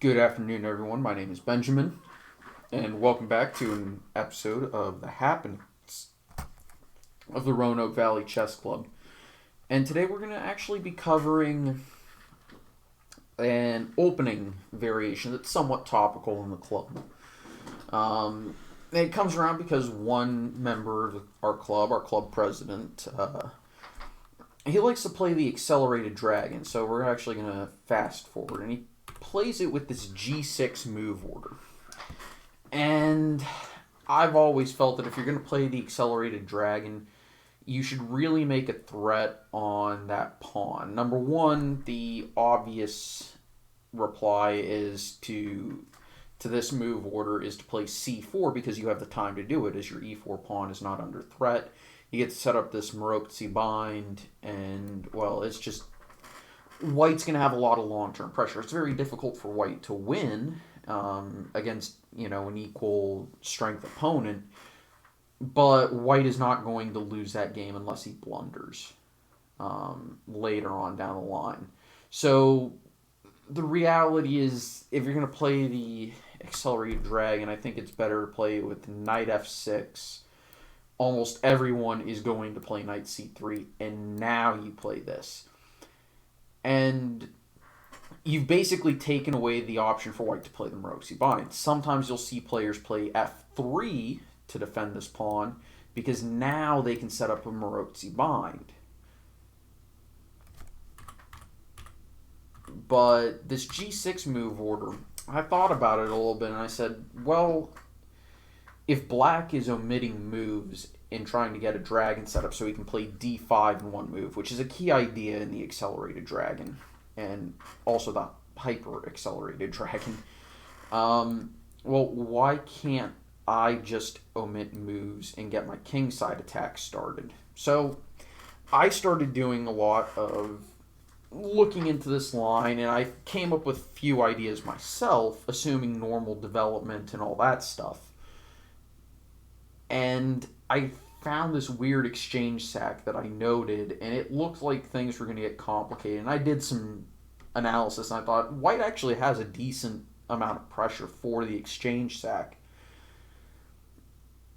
Good afternoon, everyone. My name is Benjamin, and welcome back to an episode of the happenings of the Roanoke Valley Chess Club. And today we're going to actually be covering an opening variation that's somewhat topical in the club. It comes around because one member of our club president, he likes to play the accelerated dragon, so we're actually going to fast forward, and he plays it with this G6 move order. And I've always felt that if you're going to play the accelerated dragon, you should really make a threat on that pawn. Number one, the obvious reply is to this move order is to play c4 because you have the time to do it, as your e4 pawn is not under threat. You get to set up this Maroczy bind, and, well, it's just White's going to have a lot of long-term pressure. It's very difficult for White to win against, an equal strength opponent, but White is not going to lose that game unless he blunders later on down the line. So the reality is, if you're going to play the accelerated dragon, I think it's better to play with knight f6. Almost everyone is going to play knight c3, and now you play this. And you've basically taken away the option for White to play the Maroczy bind. Sometimes you'll see players play f3 to defend this pawn, because now they can set up a Maroczy bind. But this g6 move order, I thought about it a little bit, and I said, well, if Black is omitting moves in trying to get a dragon set up so he can play d5 in one move, which is a key idea in the accelerated dragon, and also the hyper-accelerated dragon, well, why can't I just omit moves and get my kingside attack started? So I started doing a lot of looking into this line, and I came up with a few ideas myself, assuming normal development and all that stuff. And I found this weird exchange sack that I noted, and it looked like things were going to get complicated. And I did some analysis, and I thought White actually has a decent amount of pressure for the exchange sack.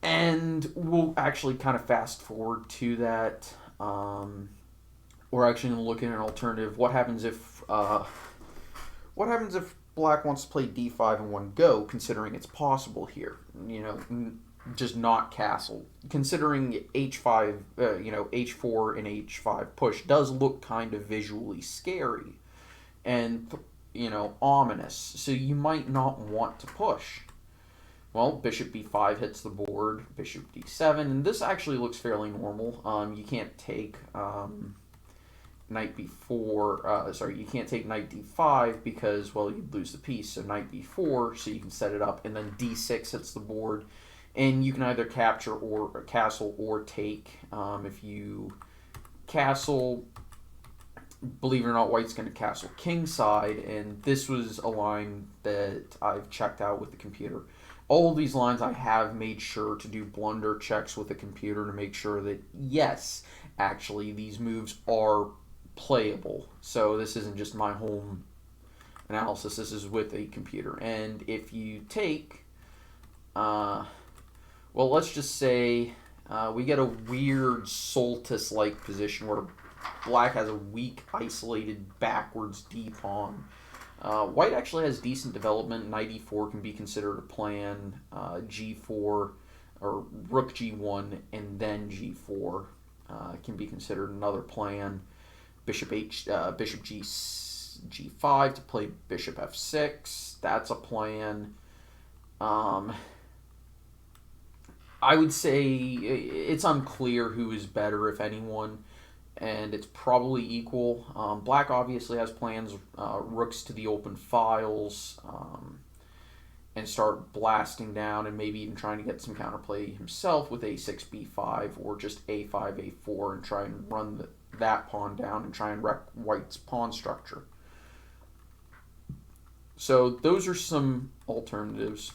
And we'll actually kind of fast forward to that. We're actually going to look at an alternative. What happens if Black wants to play d5 in one go, considering it's possible here? Just not castle. Considering h5, h4 and h5 push does look kind of visually scary and, ominous. So you might not want to push. Well, bishop b5 hits the board, bishop d7, and this actually looks fairly normal. You can't take knight b4, you can't take knight d5 because, well, you'd lose the piece. So knight b4, so you can set it up, and then d6 hits the board. And you can either capture or castle or take. If you castle, believe it or not, White's going to castle kingside, and this was a line that I've checked out with the computer. All of these lines I have made sure to do blunder checks with the computer to make sure that, yes, actually, these moves are playable. So this isn't just my home analysis. This is with a computer. And if you take... well, let's just say we get a weird Soltis-like position where Black has a weak, isolated, backwards d-pawn. White actually has decent development. Knight e4 can be considered a plan. G4, or rook g1, and then g4 can be considered another plan. Bishop g5 to play bishop f6. That's a plan. I would say it's unclear who is better, if anyone, and it's probably equal. Black obviously has plans, rooks to the open files, and start blasting down and maybe even trying to get some counterplay himself with a6, b5, or just a5, a4, and try and run that pawn down and try and wreck White's pawn structure. So those are some alternatives.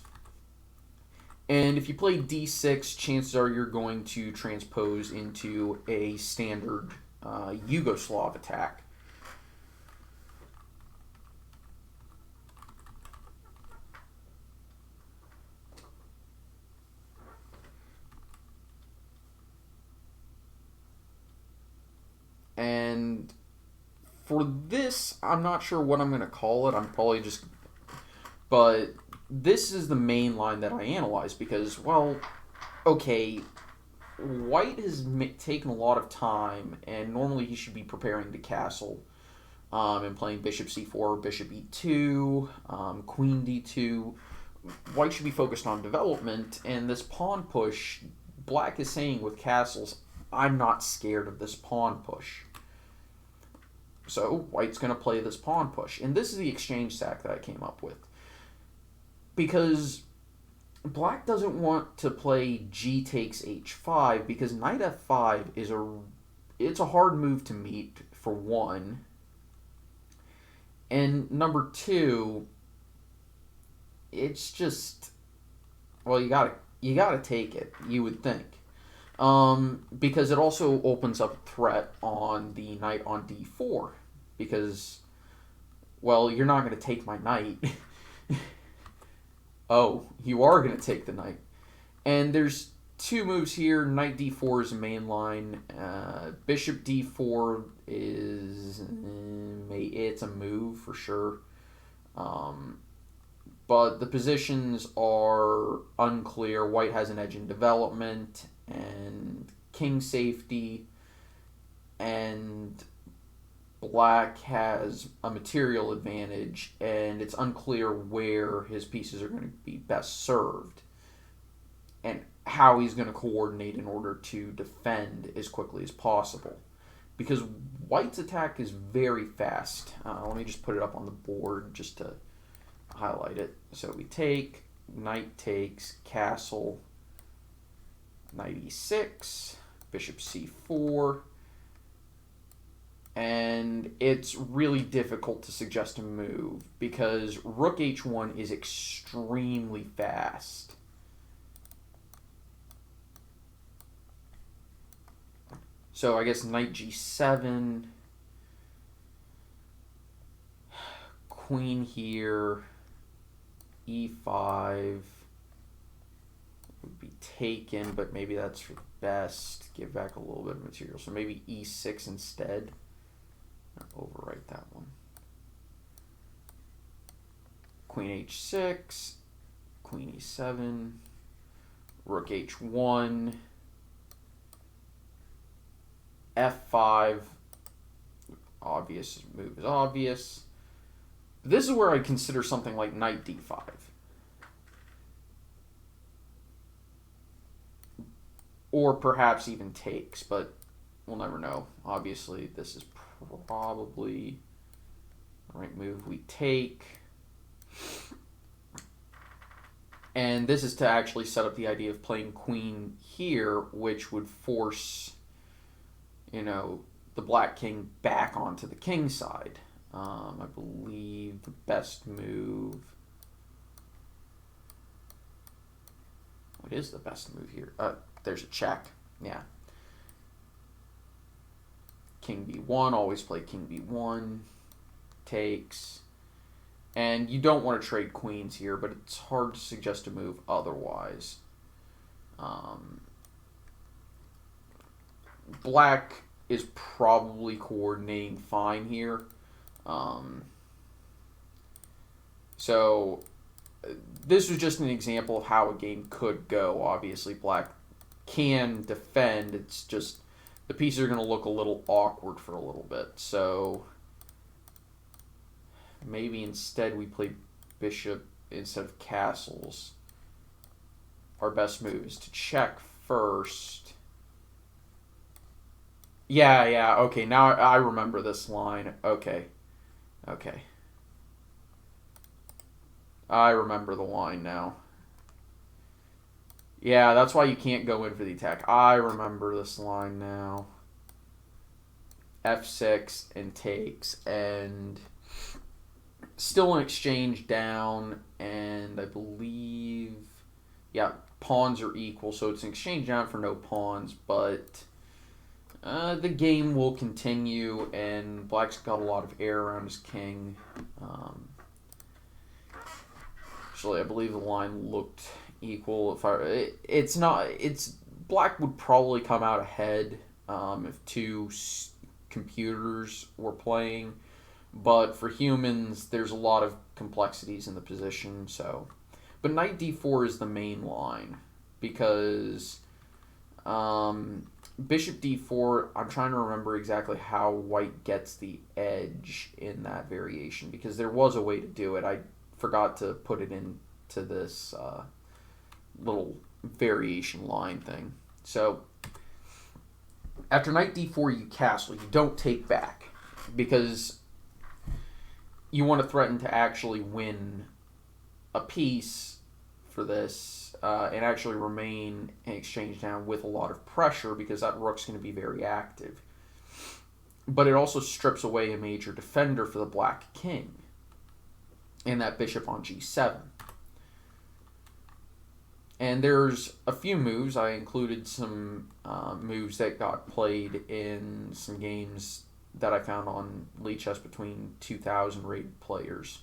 And if you play d6, chances are you're going to transpose into a standard Yugoslav attack. this, I'm not sure what I'm going to call it. I'm probably just... But this is the main line that I analyzed because, well, okay, White has taken a lot of time, and normally he should be preparing to castle and playing bishop c4, bishop e2, queen d2. White should be focused on development, and this pawn push, Black is saying with castles, I'm not scared of this pawn push. So White's going to play this pawn push. And this is the exchange sack that I came up with. Because Black doesn't want to play g takes h5 because knight f5 is it's a hard move to meet, for one. And number two, it's just, well, you gotta take it, you would think. Because it also opens up a threat on the knight on d4. Because, well, you're not going to take my knight. Oh, you are going to take the knight. And there's two moves here. Knight d4 is a main line. Bishop d4 is... it's a move for sure. But the positions are unclear. White has an edge in development and king safety. And Black has a material advantage, and it's unclear where his pieces are going to be best served and how he's going to coordinate in order to defend as quickly as possible. Because White's attack is very fast. Let me just put it up on the board just to highlight it. So we take, knight takes, castle, knight e6, bishop c4, and it's really difficult to suggest a move because rook h1 is extremely fast. So I guess knight g7, queen here, e5 would be taken, but maybe that's for the best. Give back a little bit of material. So maybe e6 instead. I'll overwrite that one. Queen h6, queen e7, rook h1, f5. Obvious move is obvious. This is where I consider something like knight d5. Or perhaps even takes, but we'll never know. Obviously, this is probably the right move. We take. And this is to actually set up the idea of playing queen here, which would force, the black king back onto the king side. I believe the best move... What is the best move here? There's a check. Yeah. King b1, always play king b1. Takes. And you don't want to trade queens here, but it's hard to suggest a move otherwise. Black is probably coordinating fine here. So this was just an example of how a game could go. Obviously, Black can defend. It's just the pieces are going to look a little awkward for a little bit. So maybe instead we play bishop instead of castles. Our best move is to check first. Yeah, okay, now I remember this line. Okay. I remember the line now. Yeah, that's why you can't go in for the attack. I remember this line now. F6 and takes, and still an exchange down, and I believe, yeah, pawns are equal, so it's an exchange down for no pawns, but the game will continue, and Black's got a lot of air around his king. Actually, I believe the line looked equal. It's not. Black would probably come out ahead if two computers were playing, But for humans, there's a lot of complexities in the position, so... But knight d4 is the main line, because bishop d4, I'm trying to remember exactly how white gets the edge in that variation, because there was a way to do it. I forgot to put it into this little variation line thing. So, after knight d4, you castle. You don't take back, because you want to threaten to actually win a piece for this and actually remain in exchange down with a lot of pressure, because that rook's going to be very active. But it also strips away a major defender for the black king and that bishop on g7. And there's a few moves. I included some moves that got played in some games that I found on League Chess between 2,000 rated players.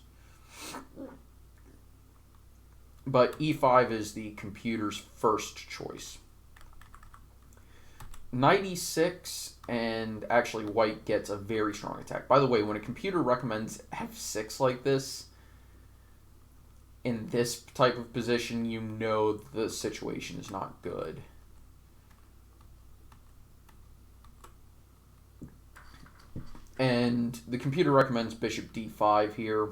But e5 is the computer's first choice. Knight e6, and actually white gets a very strong attack. By the way, when a computer recommends f6 like this, in this type of position, you know the situation is not good. And the computer recommends bishop d5 here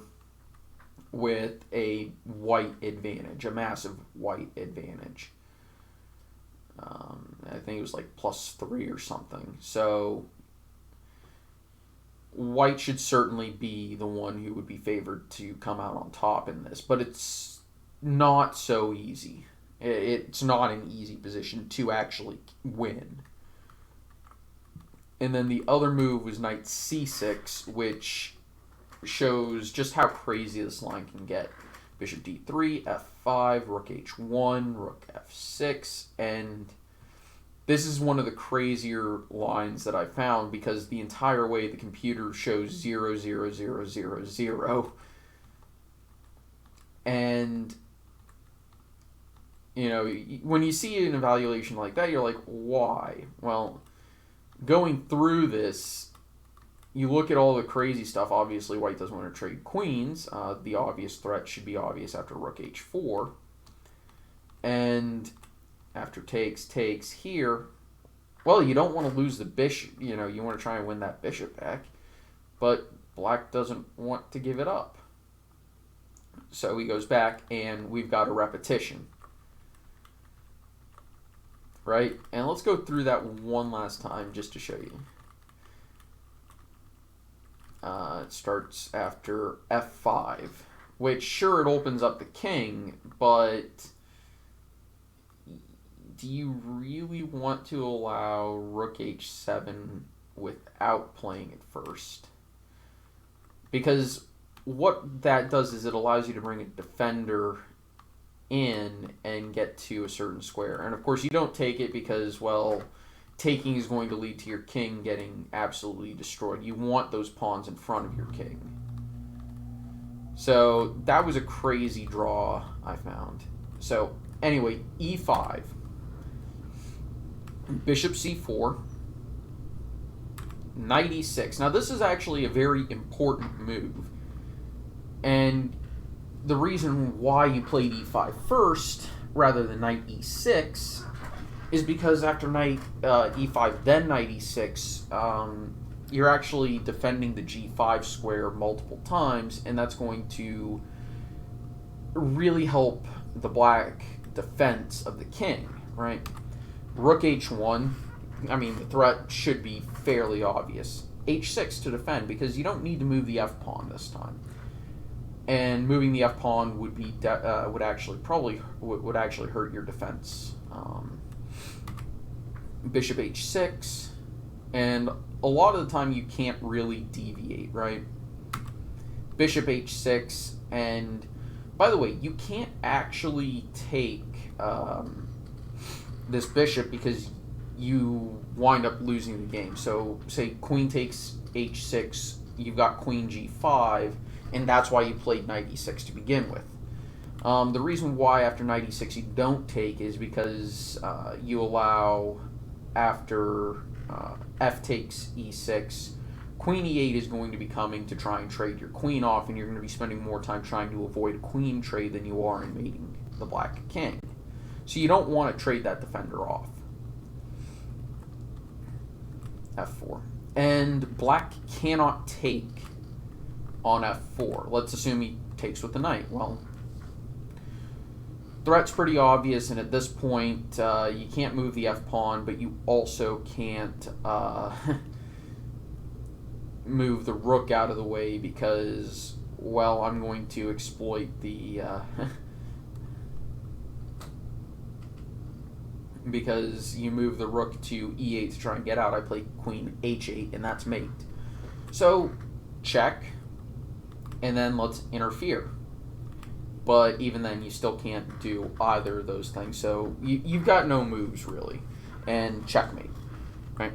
with a white advantage, a massive white advantage. I think it was like +3 or something. So white should certainly be the one who would be favored to come out on top in this, but it's not so easy. It's not an easy position to actually win. And then the other move was knight c6, which shows just how crazy this line can get. Bishop d3, f5, rook h1, rook f6, and this is one of the crazier lines that I found, because the entire way the computer shows 0, 0, 0, 0, 0. And, you know, when you see an evaluation like that, you're like, why? Well, going through this, you look at all the crazy stuff. Obviously, white doesn't want to trade queens. The obvious threat should be obvious after rook h4. And after takes here, well, you don't want to lose the bishop. You know, you want to try and win that bishop back. But black doesn't want to give it up. So he goes back, and we've got a repetition. Right? And let's go through that one last time just to show you. It starts after f5, which, sure, it opens up the king, but do you really want to allow rook h7 without playing it first? Because what that does is it allows you to bring a defender in and get to a certain square. And, of course, you don't take it because, well, taking is going to lead to your king getting absolutely destroyed. You want those pawns in front of your king. So that was a crazy draw I found. So anyway, e5, bishop c4, knight e6. Now this is actually a very important move. And the reason why you played e5 first rather than knight e6 is because after knight e5, then knight e6, you're actually defending the g5 square multiple times, and that's going to really help the black defense of the king, right? Rook h1, I mean, the threat should be fairly obvious. h6 to defend, because you don't need to move the f-pawn this time. And moving the f-pawn would be would actually hurt your defense. Bishop h6, and a lot of the time you can't really deviate, right? Bishop h6, and by the way, you can't actually take this bishop because you wind up losing the game. So say queen takes h6, you've got queen g5, and that's why you played knight e6 to begin with. The reason why after knight e6 you don't take is because you allow, after f takes e6, queen e8 is going to be coming to try and trade your queen off, and you're going to be spending more time trying to avoid a queen trade than you are in mating the black king. So you don't want to trade that defender off. f4. And black cannot take on f4. Let's assume he takes with the knight. Well, threat's pretty obvious, and at this point, you can't move the f-pawn, but you also can't move the rook out of the way because, well, I'm going to exploit the... because you move the rook to e8 to try and get out. I play queen h8, and that's mate. So, check, and then let's interfere. But even then, you still can't do either of those things. So you've got no moves, really. And checkmate. Right?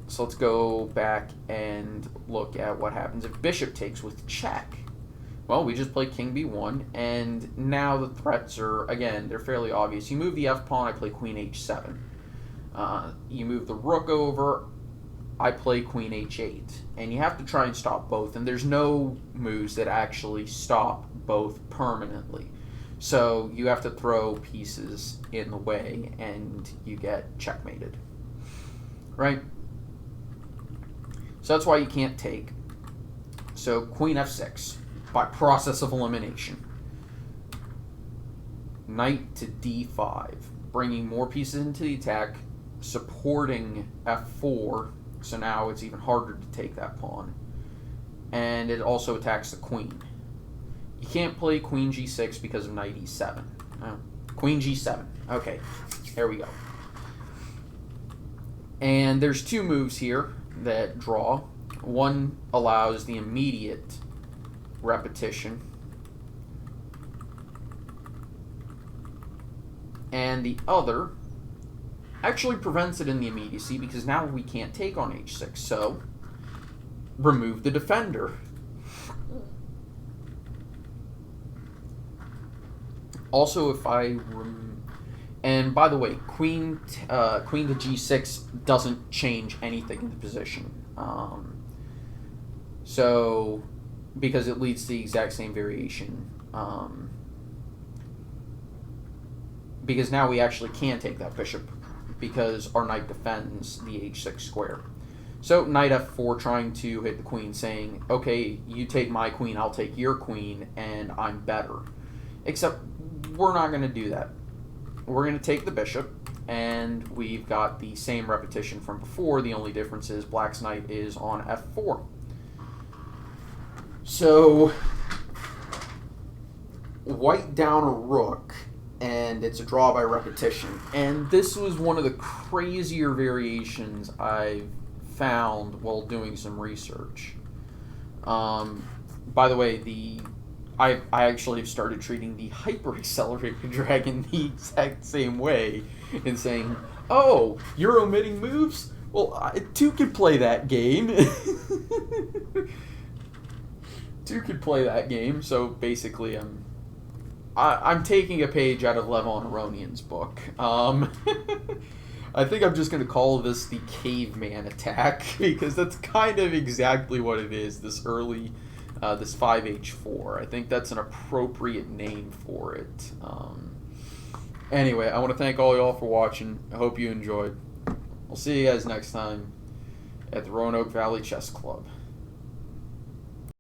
So let's go back and look at what happens if bishop takes with check. Well, we just play king b1, and now the threats are, again, they're fairly obvious. You move the f-pawn, I play queen h7. You move the rook over, I play queen h8. And you have to try and stop both, and there's no moves that actually stop both permanently. So you have to throw pieces in the way, and you get checkmated. Right? So that's why you can't take. So queen f6 by process of elimination. Knight to d5, bringing more pieces into the attack, supporting f4, so now it's even harder to take that pawn. And it also attacks the queen. You can't play queen g6 because of knight e7. Oh, queen g7. Okay, there we go. And there's two moves here that draw. One allows the immediate repetition, and the other actually prevents it in the immediacy because now we can't take on h6, so remove the defender. Also, if I and by the way, queen to g6 doesn't change anything in the position, so because it leads to the exact same variation. Because now we actually can take that bishop because our knight defends the h6 square. So knight f4 trying to hit the queen, saying, okay, you take my queen, I'll take your queen, and I'm better. Except we're not going to do that. We're going to take the bishop, and we've got the same repetition from before. The only difference is black's knight is on f4. So white down a rook, and it's a draw by repetition. And this was one of the crazier variations I've found while doing some research. By the way, I actually have started treating the hyper-accelerated dragon the exact same way and saying, oh, you're omitting moves? Well, two could play that game. Two could play that game, so basically I'm taking a page out of Levon Aronian's book. I think I'm just going to call this the Caveman attack, because that's kind of exactly what it is, this early, this 5h4. I think that's an appropriate name for it. Anyway, I want to thank all y'all for watching. I hope you enjoyed. I'll see you guys next time at the Roanoke Valley Chess Club.